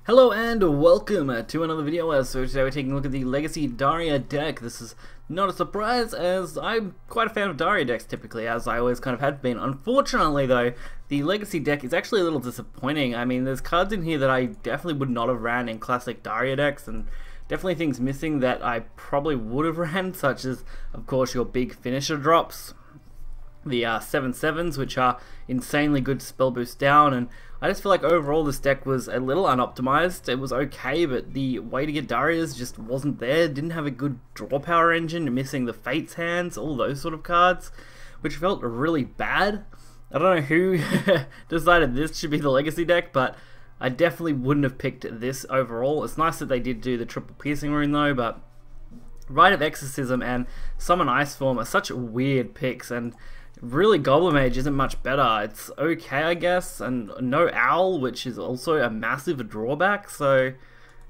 Hello and welcome to another video. So today we're taking a look at the Legacy Daria deck. This is not a surprise as I'm quite a fan of Daria decks typically, as I always kind of have been. Unfortunately though, the Legacy deck is actually a little disappointing. I mean, there's cards in here that I definitely would not have ran in classic Daria decks, and definitely things missing that I probably would have ran, such as of course your big finisher drops, the 7/7s, which are insanely good to spell boost down, and I just feel like overall this deck was a little unoptimized. It was okay, but the way to get Daria's just wasn't there. Didn't have a good draw power engine, missing the Fate's Hands, all those sort of cards, which felt really bad. I don't know who decided this should be the Legacy deck, but I definitely wouldn't have picked this overall. It's nice that they did do the triple piercing rune though, but Rite of Exorcism and Summon Ice Form are such weird picks, and really Goblin Mage isn't much better. It's okay, I guess, and no Owl, which is also a massive drawback, so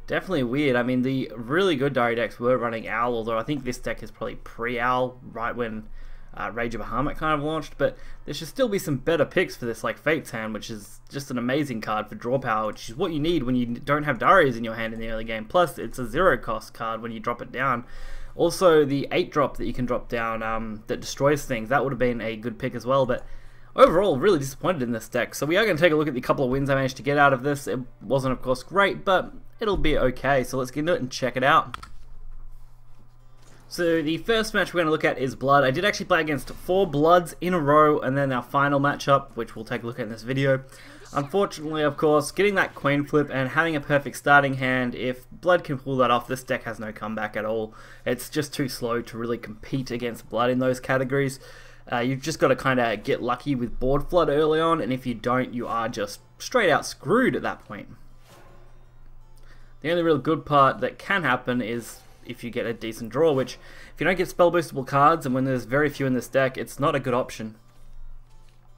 definitely weird. I mean, the really good Daria decks were running Owl, although I think this deck is probably pre-Owl, right when Rage of Bahamut kind of launched, but there should still be some better picks for this, like Fate's Hand, which is just an amazing card for draw power, which is what you need when you don't have Darias in your hand in the early game. Plus, it's a 0-cost card when you drop it down. Also, the 8-drop that you can drop down that destroys things, that would have been a good pick as well, but overall, really disappointed in this deck. So we are going to take a look at the couple of wins I managed to get out of this. It wasn't, of course, great, but it'll be okay. So let's get into it and check it out. So the first match we're going to look at is Blood. I did actually play against 4 Bloods in a row, and then our final matchup, which we'll take a look at in this video. Unfortunately, of course, getting that Queen flip and having a perfect starting hand, if Blood can pull that off, this deck has no comeback at all. It's just too slow to really compete against Blood in those categories. You've just got to kind of get lucky with board flood early on, and if you don't, you are just straight out screwed at that point. The only real good part that can happen is if you get a decent draw, which if you don't get spell boostable cards, and when there's very few in this deck, it's not a good option.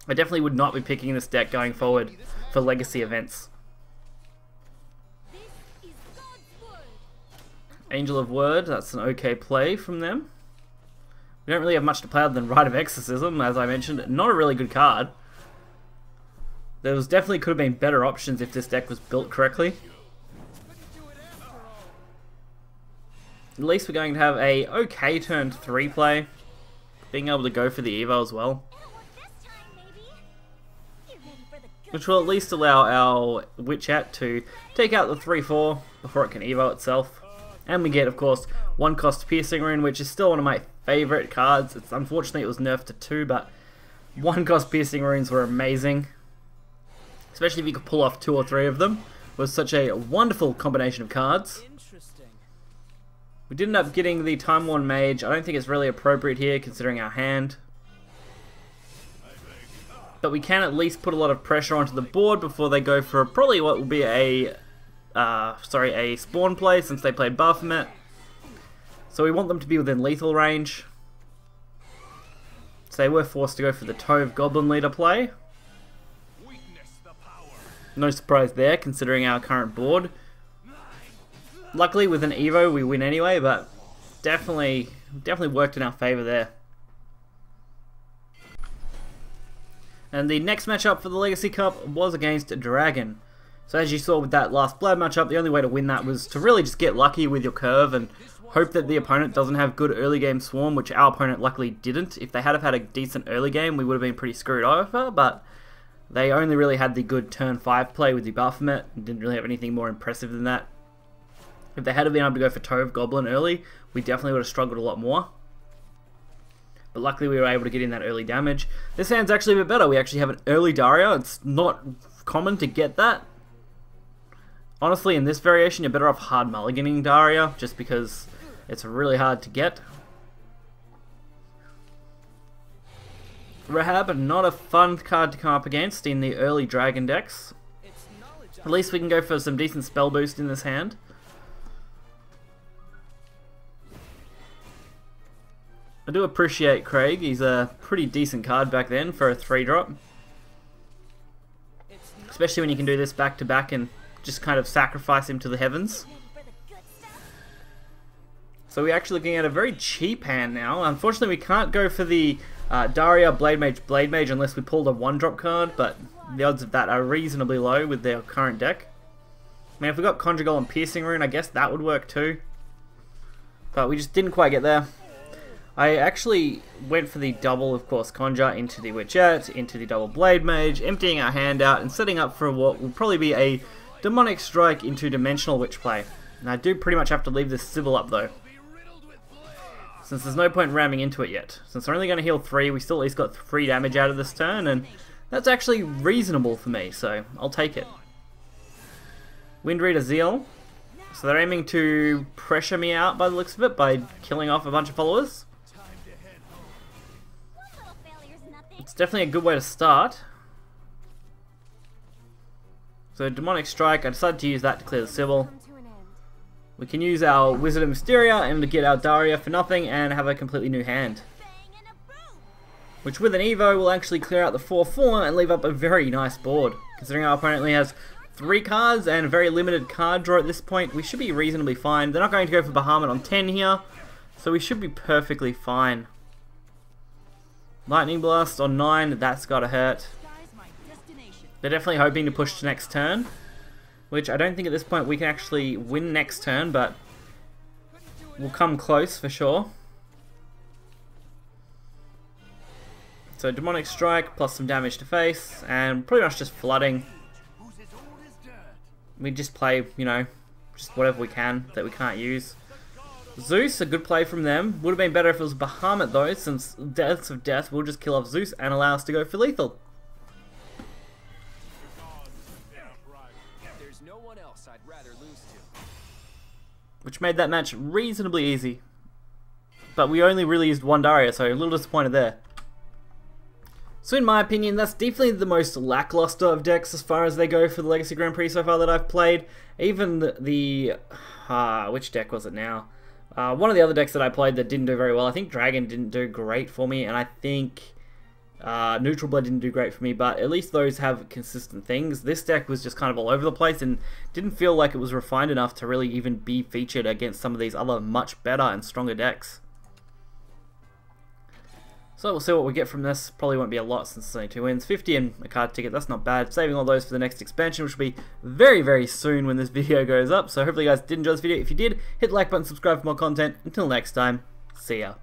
I definitely would not be picking this deck going forward for Legacy events. Angel of Word, that's an okay play from them. We don't really have much to play other than Rite of Exorcism, as I mentioned. Not a really good card. There was definitely could have been better options if this deck was built correctly. At least we're going to have a okay turn 3 play, being able to go for the Evo as well, which will at least allow our Witchat to take out the 3/4 before it can Evo itself. And we get, of course, 1-cost Piercing Rune, which is still one of my favourite cards. It's unfortunately it was nerfed to 2, but 1-cost Piercing Runes were amazing, especially if you could pull off 2 or 3 of them. It was such a wonderful combination of cards. We did end up getting the Time Worn Mage. I don't think it's really appropriate here considering our hand, but we can at least put a lot of pressure onto the board before they go for probably what will be a spawn play, since they played Bahamut. So we want them to be within lethal range. So they were forced to go for the Tove Goblin Leader play. No surprise there considering our current board. Luckily with an Evo we win anyway, but definitely worked in our favour there. And the next matchup for the Legacy Cup was against Dragon. So as you saw with that last Blood matchup, the only way to win that was to really just get lucky with your curve and hope that the opponent doesn't have good early game Swarm, which our opponent luckily didn't. If they had have had a decent early game, we would have been pretty screwed over, but they only really had the good turn 5 play with the Bahamut and didn't really have anything more impressive than that. If they had been able to go for Tove Goblin early, we definitely would have struggled a lot more. But luckily we were able to get in that early damage. This hand's actually a bit better. We actually have an early Daria. It's not common to get that. Honestly, in this variation, you're better off hard mulliganing Daria, just because it's really hard to get. Rahab, not a fun card to come up against in the early Dragon decks. At least we can go for some decent spell boost in this hand. I do appreciate Craig. He's a pretty decent card back then for a 3-drop. Especially when you can do this back to back and just kind of sacrifice him to the heavens. So we're actually looking at a very cheap hand now. Unfortunately we can't go for the Daria Blade Mage unless we pulled a 1-drop card, but the odds of that are reasonably low with their current deck. I mean, if we got Conjure Golem and Piercing Rune, I guess that would work too. But we just didn't quite get there. I actually went for the double, of course, Conjure into the Witchette, into the double Blade Mage, emptying our hand out and setting up for what will probably be a Demonic Strike into Dimensional Witch play. And I do pretty much have to leave this Sybil up though, since there's no point ramming into it yet. Since we're only going to heal 3, we still at least got 3 damage out of this turn, and that's actually reasonable for me, so I'll take it. Windreader Zeal. So they're aiming to pressure me out by the looks of it, by killing off a bunch of followers. It's definitely a good way to start. So Demonic Strike, I decided to use that to clear the Sybil. We can use our Wizard of Mysteria and to get our Daria for nothing and have a completely new hand. Which with an Evo will actually clear out the 4/4 and leave up a very nice board. Considering our opponent only has 3 cards and a very limited card draw at this point, we should be reasonably fine. They're not going to go for Bahamut on 10 here, so we should be perfectly fine. Lightning Blast on 9, that's gotta hurt. They're definitely hoping to push to next turn, which I don't think at this point we can actually win next turn, but we'll come close for sure. So Demonic Strike plus some damage to face, and pretty much just flooding. We just play, you know, just whatever we can that we can't use. Zeus, a good play from them. Would have been better if it was Bahamut though, since Deaths of Death will just kill off Zeus and allow us to go for lethal. Which made that match reasonably easy. But we only really used 1 Daria, so a little disappointed there. So in my opinion, that's definitely the most lackluster of decks as far as they go for the Legacy Grand Prix so far that I've played. Even which deck was it now? One of the other decks that I played that didn't do very well, I think Dragon didn't do great for me, and I think Neutral Blood didn't do great for me, but at least those have consistent things. This deck was just kind of all over the place and didn't feel like it was refined enough to really even be featured against some of these other much better and stronger decks. So we'll see what we get from this. Probably won't be a lot since it's only 2 wins. 50 and a card ticket, that's not bad. Saving all those for the next expansion, which will be very, very soon when this video goes up. So hopefully you guys did enjoy this video. If you did, hit the like button, subscribe for more content. Until next time, see ya.